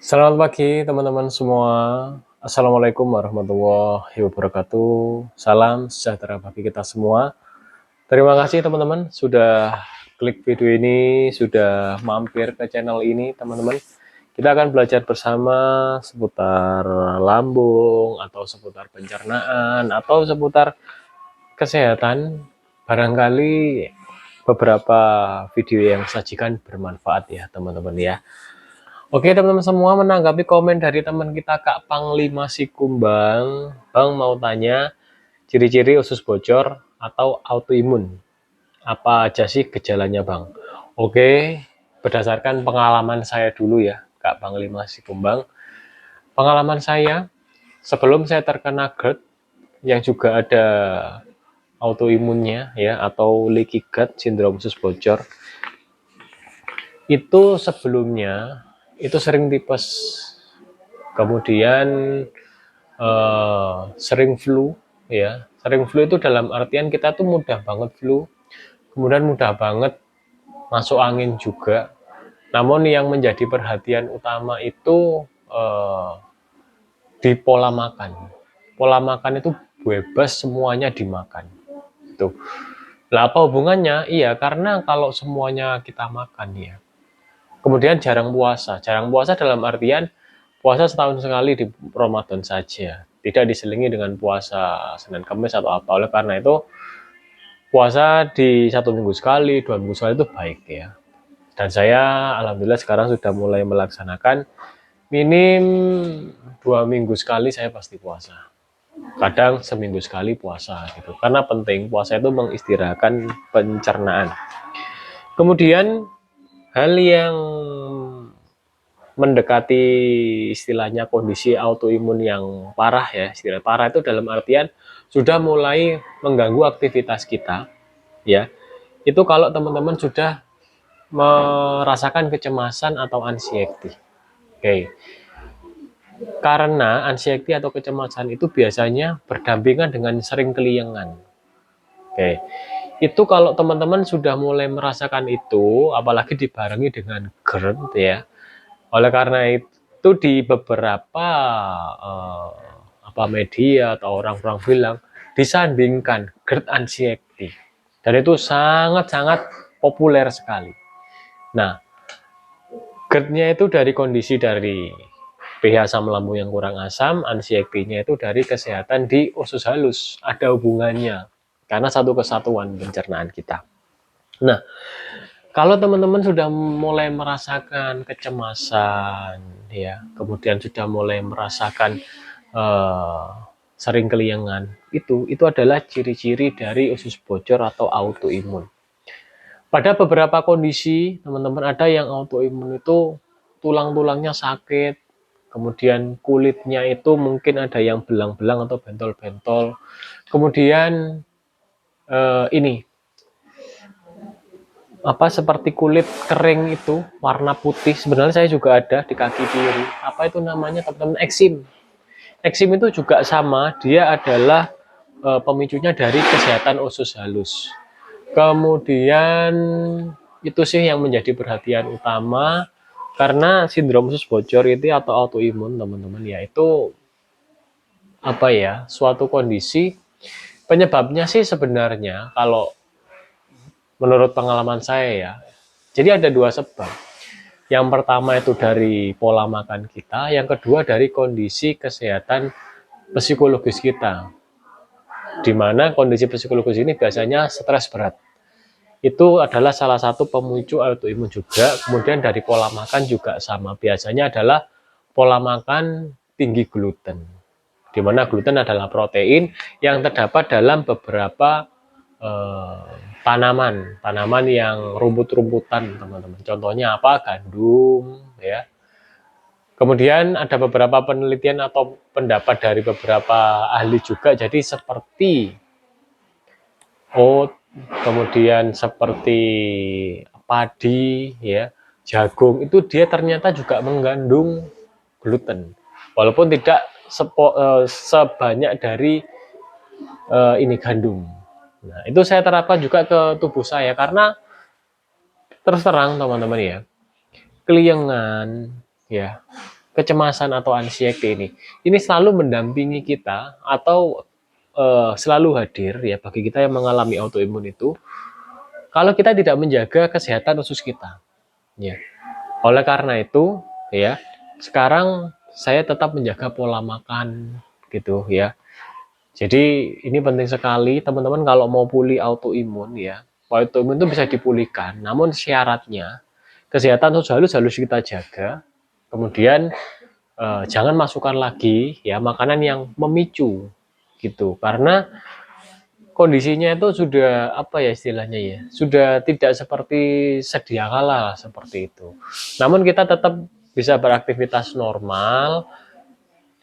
Selamat pagi teman-teman semua. Assalamualaikum warahmatullahi wabarakatuh. Salam sejahtera bagi kita semua. Terima kasih teman-teman sudah klik video ini, sudah mampir ke channel ini teman-teman. Kita akan belajar bersama seputar lambung atau seputar pencernaan atau seputar kesehatan. Barangkali beberapa video yang sajikan bermanfaat ya teman-teman ya. Oke teman-teman semua, menanggapi komen dari teman kita Kak Panglima Sikumbang, Bang mau tanya ciri-ciri usus bocor atau autoimun. Apa aja sih gejalanya Bang? Oke, berdasarkan pengalaman saya dulu ya Kak Panglima Sikumbang. Pengalaman saya sebelum saya terkena GERD yang juga ada autoimunnya ya atau leaky gut sindrom usus bocor, itu sebelumnya itu sering tipes, kemudian sering flu ya. Sering flu itu dalam artian kita tuh mudah banget flu, kemudian mudah banget masuk angin juga. Namun yang menjadi perhatian utama itu di pola makan. Pola makan itu bebas semuanya dimakan. Tuh. Lah apa hubungannya? Iya, karena kalau semuanya kita makan ya. Kemudian jarang puasa. Jarang puasa dalam artian puasa setahun sekali di Ramadan saja. Tidak diselingi dengan puasa Senin Kamis atau apa. Oleh karena itu puasa di 1 minggu sekali, 2 minggu sekali itu baik ya. Dan saya alhamdulillah sekarang sudah mulai melaksanakan minim 2 minggu sekali saya pasti puasa. Kadang seminggu sekali puasa gitu. Karena penting puasa itu mengistirahatkan pencernaan. Kemudian hal yang mendekati istilahnya kondisi autoimun yang parah ya, istilah parah itu dalam artian sudah mulai mengganggu aktivitas kita ya. Itu kalau teman-teman sudah merasakan kecemasan atau anxiety. Oke. Karena anxiety atau kecemasan itu biasanya berdampingan dengan sering keliengan. Oke. Itu kalau teman-teman sudah mulai merasakan itu, apalagi dibarengi dengan GERD ya. Oleh karena itu di beberapa media atau orang-orang bilang disandingkan GERD anxiety. Dan itu sangat-sangat populer sekali. Nah, GERD-nya itu dari kondisi dari pH asam lambung yang kurang asam, anxiety-nya itu dari kesehatan di usus halus. Ada hubungannya karena satu kesatuan pencernaan kita. Nah, kalau teman-teman sudah mulai merasakan kecemasan, ya, kemudian sudah mulai merasakan sering keliengan, itu adalah ciri-ciri dari usus bocor atau autoimun. Pada beberapa kondisi, teman-teman ada yang autoimun itu tulang-tulangnya sakit, kemudian kulitnya itu mungkin ada yang belang-belang atau bentol-bentol, kemudian ini seperti kulit kering itu warna putih. Sebenarnya saya juga ada di kaki kiri. Apa itu namanya teman-teman? Eksim. Eksim itu juga sama, dia adalah pemicunya dari kesehatan usus halus. Kemudian itu sih yang menjadi perhatian utama karena sindrom usus bocor itu atau autoimun teman-teman ya itu suatu kondisi penyebabnya sih sebenarnya kalau menurut pengalaman saya ya. Jadi ada dua sebab. Yang pertama itu dari pola makan kita, yang kedua dari kondisi kesehatan psikologis kita. Di mana kondisi psikologis ini biasanya stres berat. Itu adalah salah satu pemicu autoimun juga. Kemudian dari pola makan juga sama. Biasanya adalah pola makan tinggi gluten. Di mana gluten adalah protein yang terdapat dalam beberapa tanaman yang rumput-rumputan teman-teman. Contohnya apa? Gandum ya. Kemudian ada beberapa penelitian atau pendapat dari beberapa ahli juga, jadi seperti oat, kemudian seperti padi ya, jagung itu dia ternyata juga mengandung gluten. Walaupun tidak sebanyak dari ini gandum. Nah, itu saya terapkan juga ke tubuh saya karena terus terang teman-teman ya, keliengan ya, kecemasan atau anxiety ini selalu mendampingi kita atau selalu hadir ya bagi kita yang mengalami autoimun itu kalau kita tidak menjaga kesehatan usus kita. Ya. Oleh karena itu, ya, sekarang saya tetap menjaga pola makan gitu ya. Jadi ini penting sekali teman-teman kalau mau pulih autoimun ya. Autoimun itu bisa dipulihkan, namun syaratnya kesehatan usus halus harus kita jaga. Kemudian jangan masukkan lagi ya makanan yang memicu gitu. Karena kondisinya itu sudah apa ya istilahnya ya, sudah tidak seperti sedia kala seperti itu. Namun kita tetap bisa beraktivitas normal,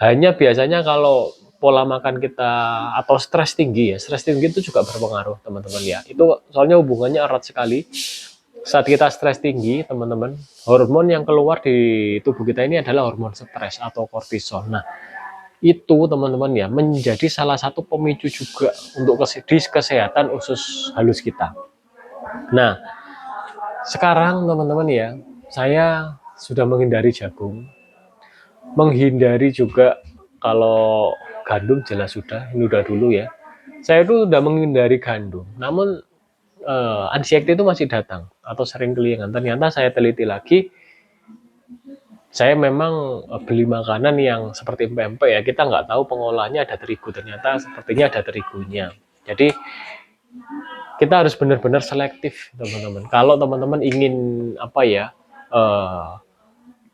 hanya biasanya kalau pola makan kita atau stres tinggi ya, stres tinggi itu juga berpengaruh teman-teman ya. Itu soalnya hubungannya erat sekali. Saat kita stres tinggi teman-teman, hormon yang keluar di tubuh kita ini adalah hormon stres atau kortisol. Nah, itu teman-teman ya menjadi salah satu pemicu juga untuk kesehatan usus halus kita. Nah, sekarang teman-teman ya, saya sudah menghindari jagung, menghindari juga kalau gandum jelas sudah, ini udah dulu ya. Saya itu sudah menghindari gandum, namun anxiety itu masih datang atau sering kelingan. Ternyata saya teliti lagi, saya memang beli makanan yang seperti pempek ya, kita nggak tahu pengolahnya ada terigu, ternyata sepertinya ada terigunya. Jadi kita harus benar-benar selektif teman-teman. Kalau teman-teman ingin apa ya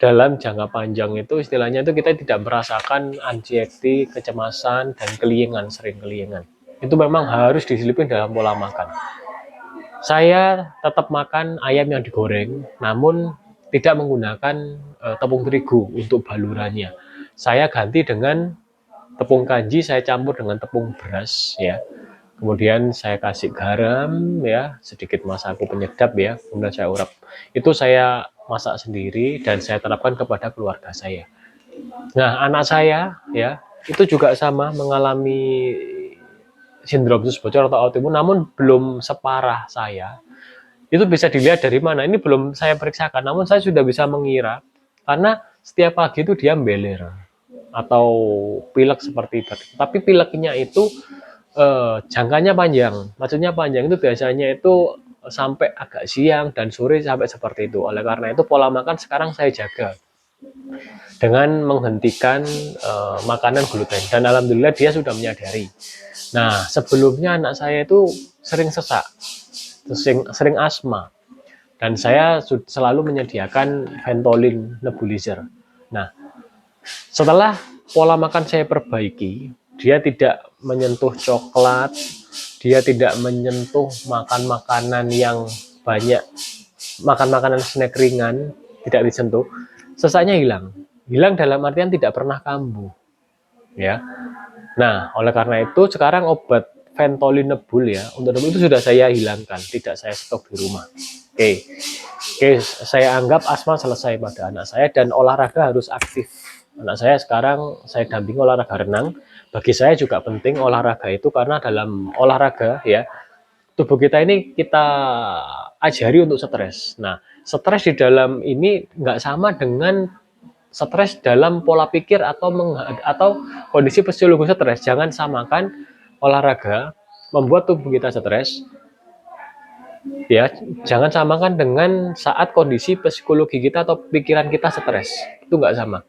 dalam jangka panjang itu istilahnya itu kita tidak merasakan anxiety, kecemasan dan kelingan, sering kelingan. Itu memang harus diselipin dalam pola makan. Saya tetap makan ayam yang digoreng, namun tidak menggunakan tepung terigu untuk balurannya. Saya ganti dengan tepung kanji, saya campur dengan tepung beras ya. Kemudian saya kasih garam ya, sedikit masaku penyedap ya, kemudian saya urap. Itu saya masak sendiri dan saya terapkan kepada keluarga saya. Nah, anak saya ya, itu juga sama mengalami sindrom usus bocor atau autoimun namun belum separah saya. Itu bisa dilihat dari mana? Ini belum saya periksakan, namun saya sudah bisa mengira karena setiap pagi itu dia beler atau pilek seperti itu. Tapi pileknya itu jangkanya panjang. Maksudnya panjang itu biasanya itu sampai agak siang dan sore sampai seperti itu. Oleh karena itu pola makan sekarang saya jaga dengan menghentikan makanan gluten dan alhamdulillah dia sudah menyadari. Nah, sebelumnya anak saya itu sering sesak, sering asma dan saya selalu menyediakan Ventolin nebulizer. Nah, setelah pola makan saya perbaiki, dia tidak menyentuh coklat, dia tidak menyentuh makan makanan yang banyak, makan makanan snack ringan, tidak disentuh, sesaknya hilang. Hilang dalam artian tidak pernah kambuh. Ya. Nah, oleh karena itu sekarang obat Ventolin Nebul ya, untuk nebul itu sudah saya hilangkan, tidak saya stok di rumah. Oke, saya anggap asma selesai pada anak saya dan olahraga harus aktif. Anak saya sekarang saya dampingi olahraga renang. Bagi saya juga penting olahraga itu karena dalam olahraga ya tubuh kita ini kita ajari untuk stres. Nah, stres di dalam ini nggak sama dengan stres dalam pola pikir atau kondisi fisiologis stres. Jangan samakan olahraga membuat tubuh kita stres. Ya, jangan samakan dengan saat kondisi psikologi kita atau pikiran kita stres. Itu nggak sama.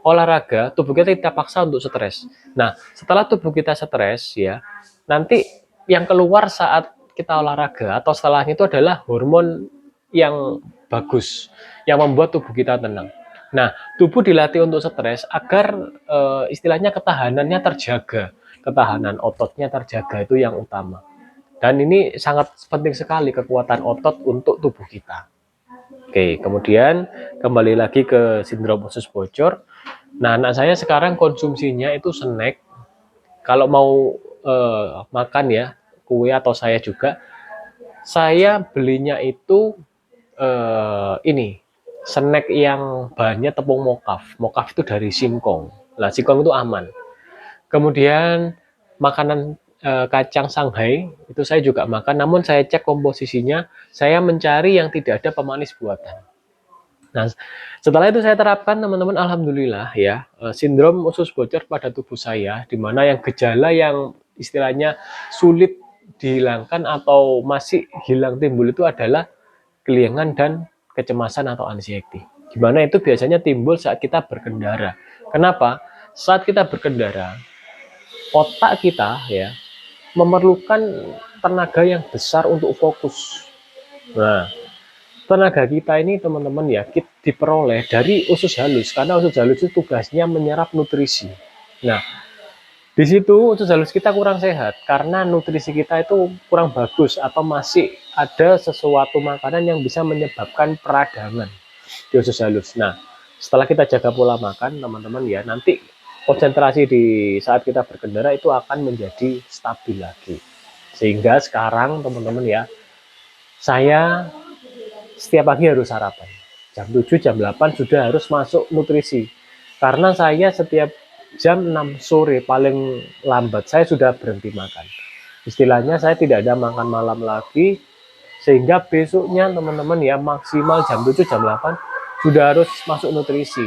Olahraga, tubuh kita paksa untuk stres. Nah, setelah tubuh kita stres ya, nanti yang keluar saat kita olahraga atau setelahnya itu adalah hormon yang bagus, yang membuat tubuh kita tenang. Nah, tubuh dilatih untuk stres agar istilahnya ketahanannya terjaga, ketahanan ototnya terjaga, itu yang utama. Dan ini sangat penting sekali kekuatan otot untuk tubuh kita. Oke, kemudian kembali lagi ke sindrom usus bocor. Nah, anak saya sekarang konsumsinya itu snack. Kalau mau makan ya, kue atau saya juga, saya belinya itu ini snack yang bahannya tepung mokaf. Mokaf itu dari singkong. Nah, singkong itu aman. Kemudian makanan kacang Shanghai itu saya juga makan, namun saya cek komposisinya, saya mencari yang tidak ada pemanis buatan. Nah, setelah itu saya terapkan teman-teman, alhamdulillah ya, sindrom usus bocor pada tubuh saya, di mana yang gejala yang istilahnya sulit dihilangkan atau masih hilang timbul itu adalah keliengan dan kecemasan atau anxiety. Di mana itu biasanya timbul saat kita berkendara. Kenapa? Saat kita berkendara, otak kita ya memerlukan tenaga yang besar untuk fokus. Nah, tenaga kita ini teman-teman ya diperoleh dari usus halus, karena usus halus itu tugasnya menyerap nutrisi. Nah, di situ usus halus kita kurang sehat karena nutrisi kita itu kurang bagus atau masih ada sesuatu makanan yang bisa menyebabkan peradangan di usus halus. Nah, setelah kita jaga pola makan teman-teman ya, nanti konsentrasi di saat kita berkendara itu akan menjadi stabil lagi. Sehingga sekarang teman-teman ya, saya setiap pagi harus sarapan. Jam 7, jam 8 sudah harus masuk nutrisi. Karena saya setiap jam 6 sore paling lambat saya sudah berhenti makan. Istilahnya saya tidak ada makan malam lagi, sehingga besoknya teman-teman ya maksimal jam 7, jam 8 sudah harus masuk nutrisi.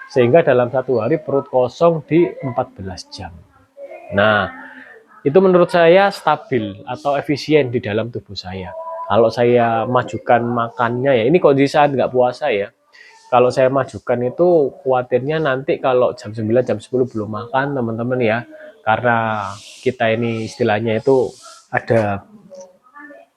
Sehingga dalam satu hari perut kosong di 14 jam. Nah, itu menurut saya stabil atau efisien di dalam tubuh saya. Kalau saya majukan makannya ya, ini kondisi saat nggak puasa ya. Kalau saya majukan itu khawatirnya nanti kalau jam 9, jam 10 belum makan teman-teman ya. Karena kita ini istilahnya itu ada,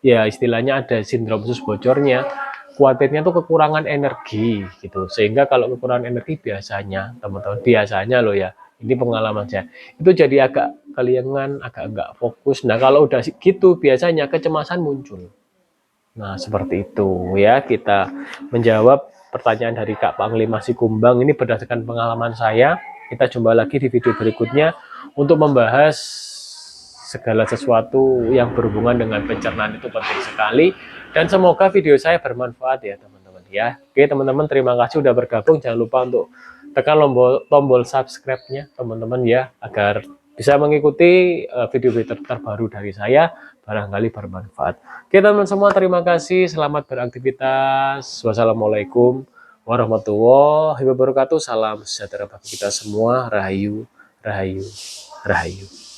ya istilahnya ada sindrom usus bocornya. Khawatirnya tuh kekurangan energi gitu. Sehingga kalau kekurangan energi biasanya, teman-teman, biasanya loh ya, ini pengalaman saya, itu jadi agak keliengan, agak enggak fokus. Nah, kalau udah gitu biasanya kecemasan muncul. Nah, seperti itu ya, kita menjawab pertanyaan dari Kak Panglima Sikumbang ini berdasarkan pengalaman saya. Kita jumpa lagi di video berikutnya untuk membahas segala sesuatu yang berhubungan dengan pencernaan, itu penting sekali. Dan semoga video saya bermanfaat ya teman-teman ya. Oke teman-teman, terima kasih sudah bergabung. Jangan lupa untuk tekan tombol subscribe-nya teman-teman ya, agar bisa mengikuti video-video terbaru dari saya, barangkali bermanfaat. Oke teman-teman semua, terima kasih, selamat beraktivitas. Wassalamualaikum warahmatullahi wabarakatuh. Salam sejahtera bagi kita semua. Rahayu, rahayu, rahayu.